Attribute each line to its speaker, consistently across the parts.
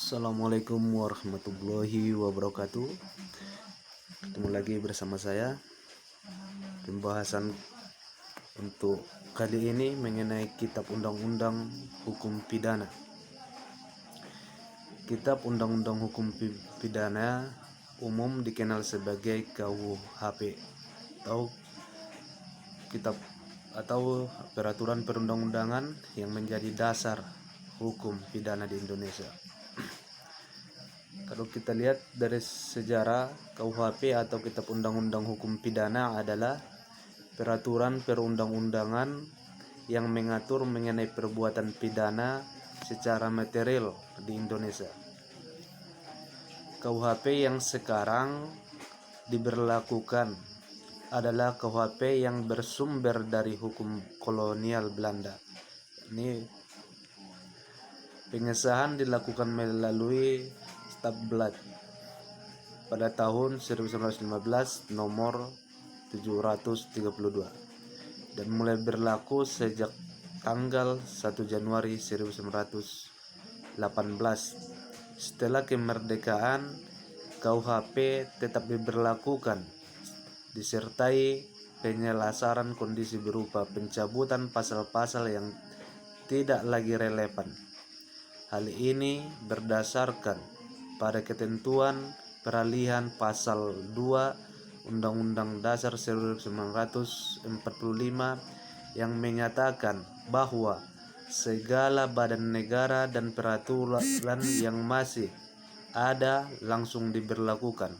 Speaker 1: Assalamualaikum warahmatullahi wabarakatuh. Ketemu lagi bersama saya. Pembahasan untuk kali ini mengenai Kitab Undang-Undang Hukum Pidana. Kitab Undang-Undang Hukum Pidana umum dikenal sebagai KUHP atau kitab atau peraturan perundang-undangan yang menjadi dasar hukum pidana di Indonesia. Kalau kita lihat dari sejarah, KUHP atau Kitab Undang-Undang Hukum Pidana adalah peraturan perundang-undangan yang mengatur mengenai perbuatan pidana secara material di Indonesia. KUHP yang sekarang diberlakukan adalah KUHP yang bersumber dari hukum kolonial Belanda. Ini pengesahan dilakukan melalui Stabblad pada tahun 1915 nomor 732 dan mulai berlaku sejak tanggal 1 Januari 1918. Setelah kemerdekaan, KUHP tetap diberlakukan disertai penyelesaian kondisi berupa pencabutan pasal-pasal yang tidak lagi relevan. Hal ini berdasarkan pada ketentuan peralihan pasal 2 Undang-Undang Dasar 1945 yang menyatakan bahwa segala badan negara dan peraturan yang masih ada langsung diberlakukan.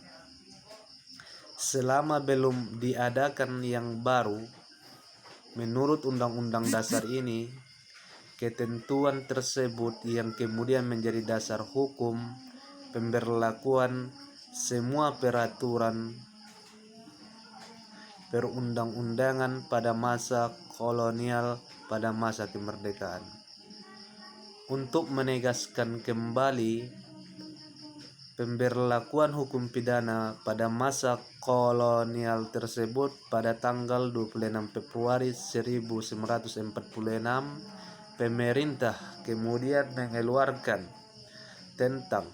Speaker 1: Selama belum diadakan yang baru, menurut Undang-Undang Dasar ini, ketentuan tersebut yang kemudian menjadi dasar hukum pemberlakuan semua peraturan perundang-undangan pada masa kolonial pada masa kemerdekaan. Untuk menegaskan kembali pemberlakuan hukum pidana pada masa kolonial tersebut, pada tanggal 26 Februari 1946 pemerintah kemudian mengeluarkan tentang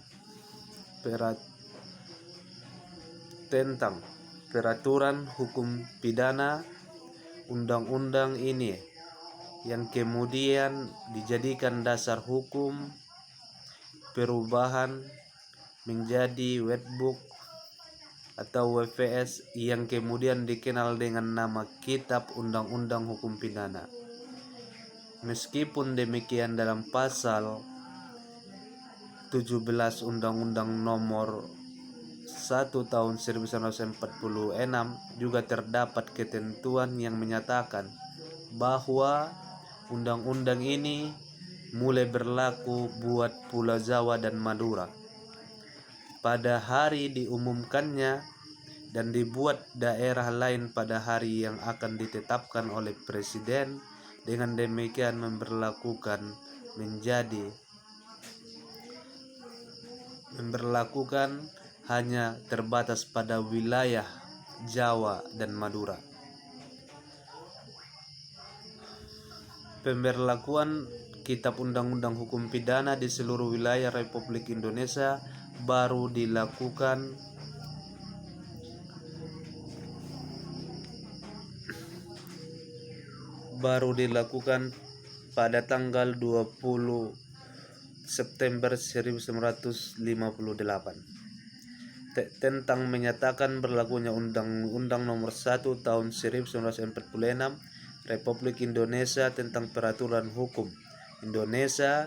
Speaker 1: peraturan hukum pidana. Undang-undang ini yang kemudian dijadikan dasar hukum perubahan menjadi Wetbook atau WPS yang kemudian dikenal dengan nama Kitab Undang-Undang Hukum Pidana. Meskipun demikian, dalam pasal 17 Undang-Undang Nomor 1 Tahun 1946 juga terdapat ketentuan yang menyatakan bahwa undang-undang ini mulai berlaku buat Pulau Jawa dan Madura pada hari diumumkannya dan dibuat daerah lain pada hari yang akan ditetapkan oleh Presiden. Dengan demikian memberlakukan hanya terbatas pada wilayah Jawa dan Madura. Pemberlakuan Kitab Undang-Undang Hukum Pidana di seluruh wilayah Republik Indonesia baru dilakukan pada tanggal 20 September 1958 tentang menyatakan berlakunya Undang-Undang Nomor 1 Tahun 1946 Republik Indonesia tentang peraturan hukum Indonesia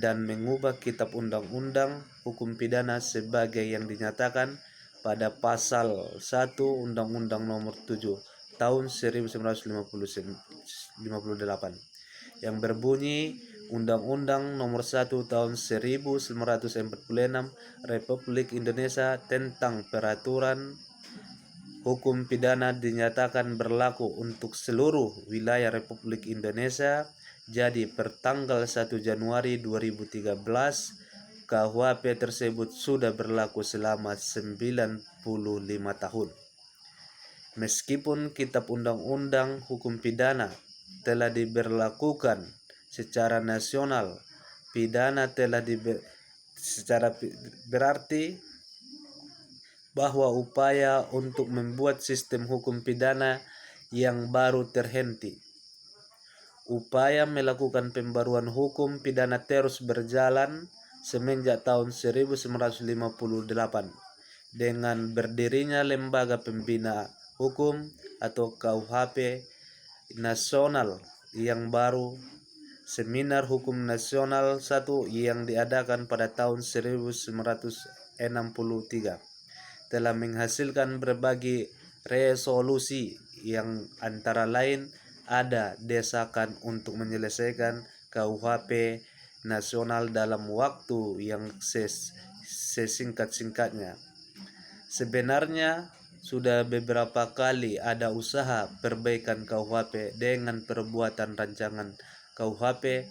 Speaker 1: dan mengubah Kitab Undang-Undang Hukum Pidana sebagai yang dinyatakan pada pasal 1 Undang-Undang Nomor 7 Tahun 1958 yang berbunyi Undang-Undang Nomor 1 Tahun 1946 Republik Indonesia tentang peraturan hukum pidana dinyatakan berlaku untuk seluruh wilayah Republik Indonesia. Jadi pertanggal 1 Januari 2013 KUHP tersebut sudah berlaku selama 95 tahun. Meskipun Kitab Undang-Undang Hukum Pidana telah diberlakukan secara nasional, pidana telah berarti bahwa upaya untuk membuat sistem hukum pidana yang baru terhenti. Upaya melakukan pembaruan hukum pidana terus berjalan semenjak tahun 1958 dengan berdirinya Lembaga Pembina Hukum atau KUHP Nasional yang baru, Seminar Hukum Nasional 1 yang diadakan pada tahun 1963 telah menghasilkan berbagai resolusi yang antara lain ada desakan untuk menyelesaikan KUHP nasional dalam waktu yang sesingkat-singkatnya. Sebenarnya sudah beberapa kali ada usaha perbaikan KUHP dengan perbuatan rancangan KUHP